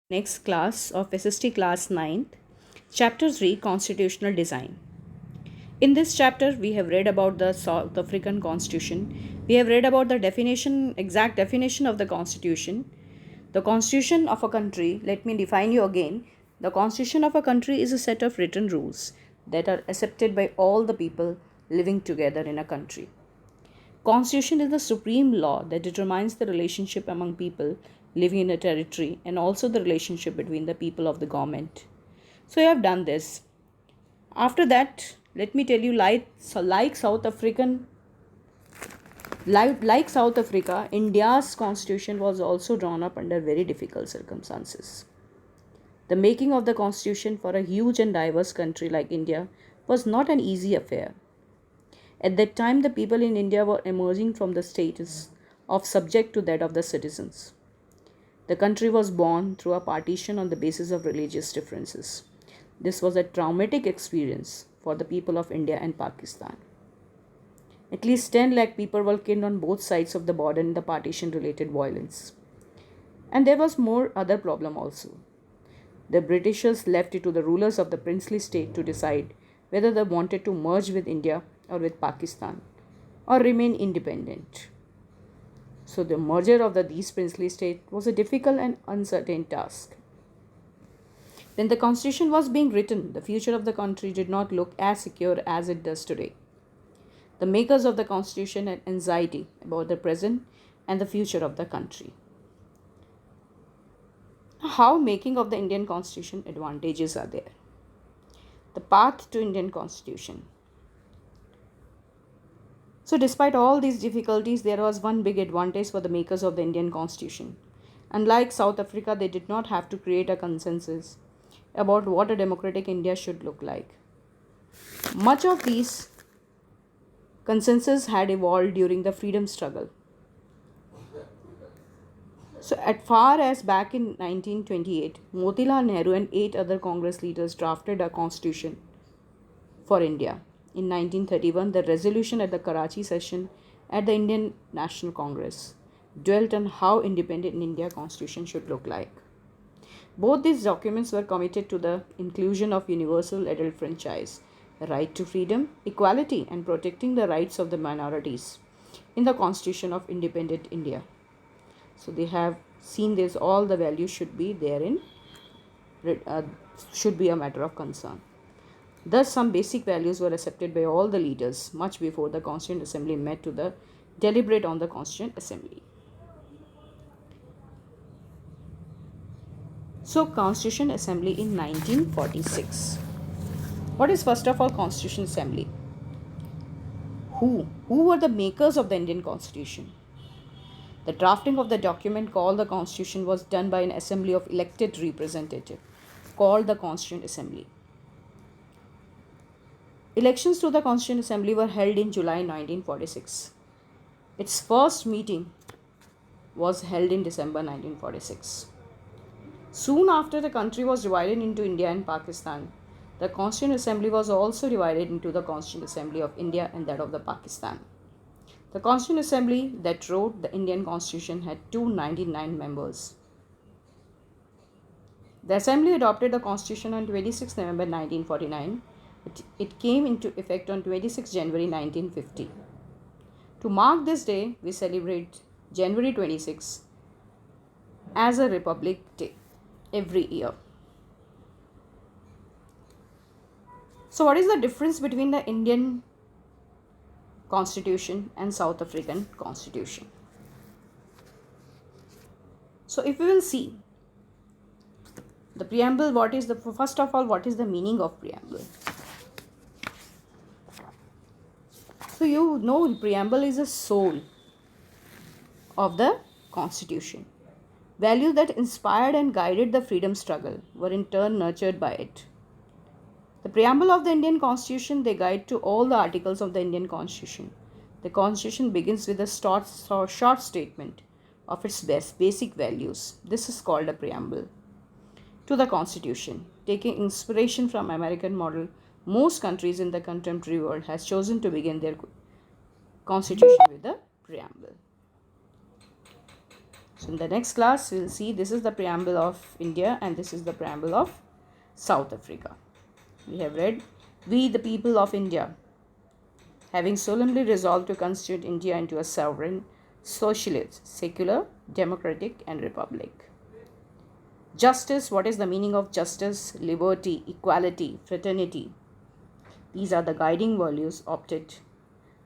Next class of SST class 9th, chapter 3, constitutional design. In this chapter we have read about the South African constitution. We have read about the exact definition of the constitution. The constitution of a country, let me define you again. The constitution of a country is a set of written rules that are accepted by all the people living together in a country. Constitution is the supreme law that determines the relationship among people living in a territory and also the relationship between the people of the government. So I have done this. After that, let me tell you, like South Africa, India's constitution was also drawn up under very difficult circumstances. The making of the constitution for a huge and diverse country like India was not an easy affair. At that time, the people in India were emerging from the status of subject to that of the citizens. The country was born through a partition on the basis of religious differences. This was a traumatic experience for the people of India and Pakistan. At least 10 lakh people were killed on both sides of the border in the partition related violence. And there was more other problem also. The Britishers left it to the rulers of the princely state to decide whether they wanted to merge with India or with Pakistan or remain independent. So the merger of these princely states was a difficult and uncertain task. When the constitution was being written, the future of the country did not look as secure as it does today. The makers of the constitution had anxiety about the present and the future of the country. How making of the Indian constitution advantages are there? The path to Indian constitution. So despite all these difficulties, there was one big advantage for the makers of the Indian constitution. Unlike South Africa, they did not have to create a consensus about what a democratic India should look like. Much of these consensus had evolved during the freedom struggle. So as far as back in 1928, Motilal Nehru and 8 other Congress leaders drafted a constitution for India. In 1931, the resolution at the Karachi session at the Indian National Congress dwelt on how independent India constitution should look like. Both these documents were committed to the inclusion of universal adult franchise, the right to freedom, equality, and protecting the rights of the minorities in the constitution of independent India. So they have seen this, all the values should be therein, should be a matter of concern. Thus, some basic values were accepted by all the leaders much before the Constituent Assembly met to deliberate on the Constituent Assembly. So, Constitution Assembly in 1946. What is first of all Constitution Assembly? Who were the makers of the Indian Constitution? The drafting of the document called the Constitution was done by an assembly of elected representatives called the Constituent Assembly. Elections to the Constituent Assembly were held in July 1946. Its first meeting was held in December 1946. Soon after the country was divided into India and Pakistan, the Constituent Assembly was also divided into the Constituent Assembly of India and that of the Pakistan. The Constituent Assembly that wrote the Indian Constitution had 299 members. The Assembly adopted the Constitution on 26 November 1949. It came into effect on 26 January 1950. To mark this day, we celebrate January 26 as a Republic Day every year. So what is the difference between the Indian Constitution and South African Constitution? So if we will see the preamble, first of all, what is the meaning of preamble? So you know preamble is the soul of the Constitution. Values that inspired and guided the freedom struggle were in turn nurtured by it. The preamble of the Indian Constitution, they guide to all the articles of the Indian Constitution. The Constitution begins with a short statement of its basic values. This is called a preamble to the Constitution. Taking inspiration from American model, most countries in the contemporary world has chosen to begin their constitution with a preamble. So in the next class, we'll see this is the preamble of India and this is the preamble of South Africa. We have read, "We, the people of India, having solemnly resolved to constitute India into a sovereign, socialist, secular, democratic, and republic." Justice, what is the meaning of justice? Liberty, equality, fraternity. These are the guiding values opted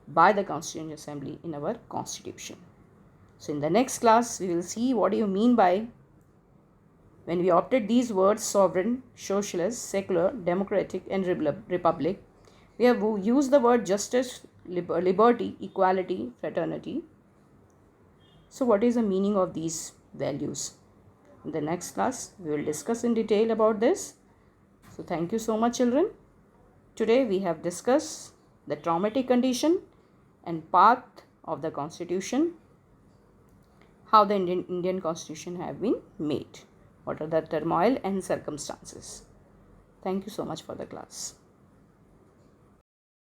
by the Constituent Assembly in our Constitution. So in the next class, we will see what do you mean by when we opted these words sovereign, socialist, secular, democratic, and republic. We have used the word justice, liberty, equality, fraternity. So what is the meaning of these values? In the next class, we will discuss in detail about this. So thank you so much, children. Today we have discussed the traumatic condition and path of the Constitution, how the Indian Constitution have been made, what are the turmoil and circumstances. Thank you so much for the class.